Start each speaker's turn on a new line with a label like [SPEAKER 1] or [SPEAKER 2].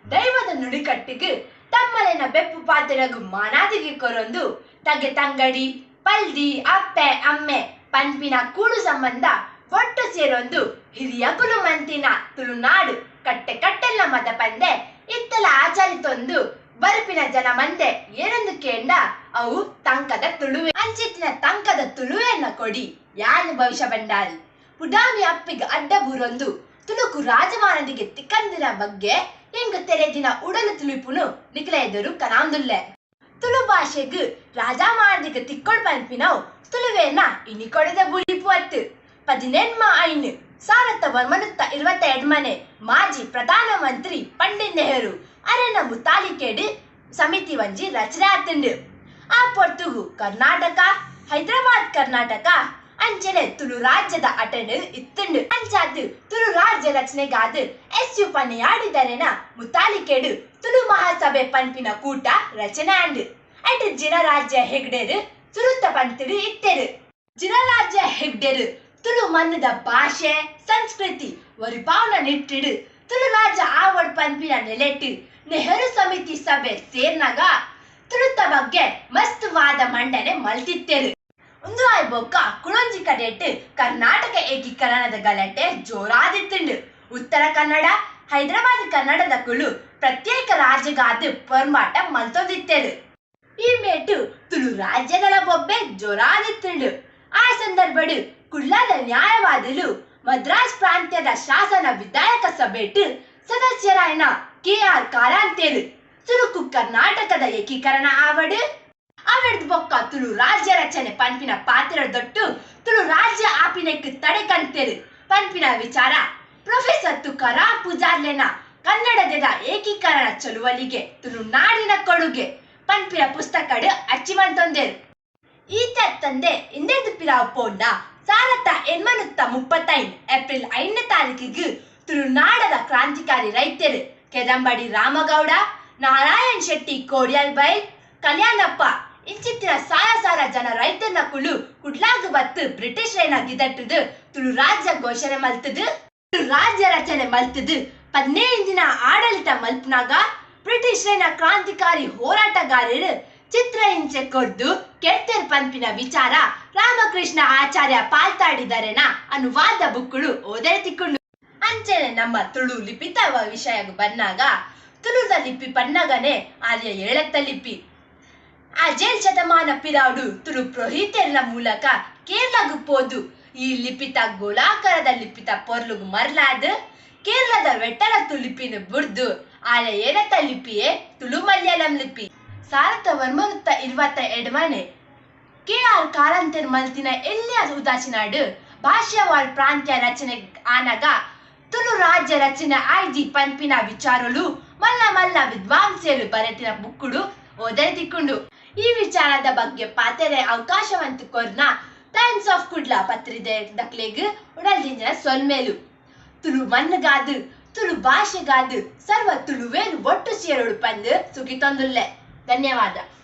[SPEAKER 1] ದೈವದ ನುಡಿಕಟ್ಟಿಗೆ ತಮ್ಮಲಿನ ಬೆಪ್ಪು ಪಾತ್ರಗೂ ಮಾನಾದಿಗೆ ಕೊರೊಂದು ತಗೆ ತಂಗಡಿ ಪಲ್ದಿ ಅಪ್ಪೆ ಅಮ್ಮೆ ಪಂಪಿನ ಕೂಡು ಸಂಬಂಧ ಒಟ್ಟು ಸೇರೊಂದು ಹಿರಿಯ ಕುಲು ಮಂತಿನ ತುಳುನಾಡು ಕಟ್ಟೆ ಕಟ್ಟೆಲ್ಲ ಮದ ಪಂದೆ ಇತ್ತಲ ಆಚರಿತೊಂದು ಬರುಪಿನ ಜನ ಮಂದೆ ಏನೊಂದು ಕೇಂಡ ಅವು ತಂಕದ ತುಳುವೆ ಅಂಚಿತ್ತಿನ ತಂಕದ ತುಳುವೆನ್ನ ಕೊಡಿ ಯಾನು ಭವಿಷ್ಯ ಬಂಡಾರಿ ಪುಡಾಮಿ ಅಪ್ಪಿಗೆ ಅಡ್ಡ ಬೂರೊಂದು ತುಳುಕು ರಾಜಮಾನದಿಗೆ ತಿಕ್ಕಂದಿನ ಬಗ್ಗೆ ಹೆಂಗ ತೆರೆದಿನ ಉಡಲು ತುಳುಪುನು ನಿಖಲ ಎದುರು ಕನಾಂದುಲ್ಲೆ ತುಳು ಭಾಷೆಗೆ ರಾಜಮಾನದಿಗೆ ತಿಕ್ಕೊಳ್ ಪಂಪಿನವು ತುಳುವೇನ ಇನಿ ಕೊಡದ ಬುಳಿಪು ಅತ್ತು 17 ಸಾರತ್ತ ವರ್ಮನುತ್ತ 22 ಮಾಜಿ ಪ್ರಧಾನ ಮಂತ್ರಿ ಪಂಡಿತ್ ನೆಹರು ಅರೆನ ಮುತಾಲಿಕೇಡು ಸಮಿತಿ ಒಂಜಿ ರಚನೆ ಆತುಂಡು ಆ ಪೊರ್ತುಗು ಕರ್ನಾಟಕ ಹೈದರಾಬಾದ್ ಕರ್ನಾಟಕ ಅಂಚನೆ ತುಳು ರಾಜ್ಯದ ಅಟೆಂಡ್ ಇತ್ತುಂಡು ಅಂಚಾದು ತುಳು ರಾಜ್ಯ ರಚನೆಗಾದು ಎಸ್ ಯು ಪನ್ನೆಯಾಡಿದರೆನ ಮುತಾಲಿಕೇಡು ತುಳು ಮಹಾಸಭೆ ಪಂಪಿನ ಕೂಟ ರಚನೆ ಅಂಡು ಐಟ್ ಜಿನರಾಜ್ಯ ಹೆಗ್ಡೆರು ಸುರುತ್ತ ಪಂತಿಡು ಇತ್ತೆರು ಜಿನರಾಜ್ಯ ಹೆಗ್ಡೆರು ತುಳು ಮನ್ನದ ಭಾಷೆ ಸಂಸ್ಕೃತಿ ವರಿಪಾವನ ನಿಟ್ಟಿಡು ತುಳು ರಾಜ್ಯ ಆವಡ್ ಪಂಪಿನ ನೆಲೆಟ್ಟು ನೆಹರು ಸಮಿತಿ ಸಭೆ ಸೇರ್ನಾಗ ತುಳುತ ಬಗ್ಗೆ ಮಸ್ತ್ ವಾದ ಮಂಡನೆ ಮಲ್ತಿತ್ತೆರು ಒಂದು ಆಯ್ಬೊಕ್ಕ ಕುಳೊಂಜಿ ಕಡೆಟ್ ಕರ್ನಾಟಕ ಏಕೀಕರಣದ ಗಲಾಟೆ ಜೋರಾದಿತ್ತುಂಡು ಉತ್ತರ ಕನ್ನಡ ಹೈದರಾಬಾದ್ ಕನ್ನಡದ ಕುಳು ಪ್ರತ್ಯೇಕ ರಾಜ್ಯಗಾದ ಪೊರ್ಮಾಟ ಮಲ್ತೊಂದಿತ್ತೆರು ಈ ಮೇಟು ತುಳು ರಾಜ್ಯಗಳ ಬೊಬ್ಬೆ ಜೋರಾದಿತ್ತುಂಡು ಆ ಸಂದರ್ಭಡು ಕುಳ್ಳದ ನ್ಯಾಯವಾದಿಲು ಮದ್ರಾಸ್ ಪ್ರಾಂತ್ಯದ ಶಾಸನ ವಿಧಾಯಕ ಸಭೆಟ್ ಸದಸ್ಯರಾಯನ KR ಕಾರಂತೇರು ತುಳುಕು ಕರ್ನಾಟಕದ ಏಕೀಕರಣ ಆವಡು ಅವೆಡ್ದು ಬೊಕ್ಕ ತುಳು ರಾಜ್ಯ ರಚನೆ ಪಂಪಿನ ಪಾತ್ರ ದೊಟ್ಟು ತುಳು ರಾಜ್ಯ ಆಪಿನೆಕ್ ತಡೆ ಕಂತೇರು ಪಂಪಿನ ವಿಚಾರ ಪ್ರೊಫೆಸರ್ ತುಕಾರಾಂ ಪೂಜಾರ್ಲೆನ ಕನ್ನಡದ ಏಕೀಕರಣ ಚಳುವಳಿಗೆ ತುಳುನಾಡಿನ ಕೊಡುಗೆ ಪಂಪಿನ ಪುಸ್ತಕಡು ಅಚ್ಚಿಮಂತೊಂದೇರು ಈತ ತಂದೆ ಇಂದೆರ್ದು ಪಿರಾವ್ ಪೋಂಡ ಸಾರತ್ತ 835 ಏಪ್ರಿಲ್ 5ನೇ ತಾರೀಕಿಗೆ ತುಳುನಾಡದ ಕ್ರಾಂತಿಕಾರಿ ರೈತರು ಕೆದಂಬಡಿ ರಾಮಗೌಡ ನಾರಾಯಣ್ ಶೆಟ್ಟಿ ಕೋಡಿಯಲ್ ಬೈಲ್ ಕಲ್ಯಾಣಪ್ಪ ಇಂಚಿತ್ತಿನ ಸಾರ ಜನ ರೈತನ ಕುಳು ಕುಡ್ಲಾಗ ಬತ್ತು ಬ್ರಿಟಿಷ್ ಗಿದಟ್ಟದು ತುಳು ರಾಜ್ಯ ಘೋಷಣೆ ಮಲ್ತದು ತುಳು ರಾಜ್ಯ ರಚನೆ ಮಲ್ತದು 15 ದಿನ ಆಡಳಿತ ಮಲ್ಪನಾಗ ಬ್ರಿಟಿಷ್ ಕ್ರಾಂತಿಕಾರಿ ಹೋರಾಟಗಾರರು ಚಿತ್ರ ಹಿಂಸೆ ಕೊಡ್ದು ಕೆಡ್ತೇರ್ ಪಂಪಿನ ವಿಚಾರ ರಾಮಕೃಷ್ಣ ಆಚಾರ್ಯ ಪಾಲ್ತಾಡಿದರೆನ ಅನುವಾದ ಬುಕ್ಕುಳು ಓದೇ ತಿಕ್ಕೊಂಡು ಅಂಚನೆ ನಮ್ಮ ತುಳು ಲಿಪಿತ ವಿಷಯ ಬಂದಾಗ ತುಳುದ ಲಿಪಿ ಪನ್ನಗನೆ ಆರ್ಯ ಏಳತ್ತ ಲಿಪಿ ಆ ಜೇಲ್ ಶತಮಾನ ಪಿರಾಡು ತುಳು ಪ್ರೊಹಿತೆರ್ನ ಮೂಲಕ ಕೇರಳಗು ಪೋದು ಈ ಲಿಪಿತ ಗೋಲಾಕಾರದ ಲಿಪಿತ ಪೊರ್ಲುಗು ಮರ್ಲಾದ ಕೇರಳದ ವೆಟ್ಟಲತ್ತು ಲಿಪಿನ ಬುಡ್ದು ಆರ್ಯ ಏಳತ್ತ ಲಿಪಿಯೇ ತುಳು ಮಲಯಾಳಂ ಲಿಪಿ ಸಾರತ್ತ ವರ್ಮನುತ್ತ 22 KR ಕಾರಂತೇರ್ ಮಲ್ತಿನ ಎಲ್ಲಿಯ ಉದಾಸೀನಾಡು ಭಾಷಾವಾಳ್ ಪ್ರಾಂತ್ಯ ರಚನೆ ಆನಗ ತುಳು ರಾಜ್ಯ ರಚನೆ ಆಯ್ದಿ ಪಂಪಿನ ವಿಚಾರಲು ಮಲ್ಲ ವಿದ್ವಾಂಸರು ಬರೆತಿನ ಬುಕ್ಕುಡು ಓದೇ ತಿಕ್ಕೊಂಡು ಈ ವಿಚಾರದ ಬಗ್ಗೆ ಪಾತೆರೆ ಅವಕಾಶವಂತ ಕೊರ್ನ ಟೈಮ್ಸ್ ಆಫ್ ಕುಡ್ಲ ಪತ್ರಿದೆ ದಕ್ಲೆಗ್ ಉಡಲ್ದಿಂಜನ ಸೊಲ್ಮೇಲು ತುಳು ಮಣ್ಣಗಾದು ತುಳು ಭಾಷೆಗಾದು ಸರ್ವ ತುಳುವೇನು ಒಟ್ಟು ಸೇರೋಡು ಪಂದು ಸುಖಿ ತೊಂದುಲ್ಲೆ ಧನ್ಯವಾದ.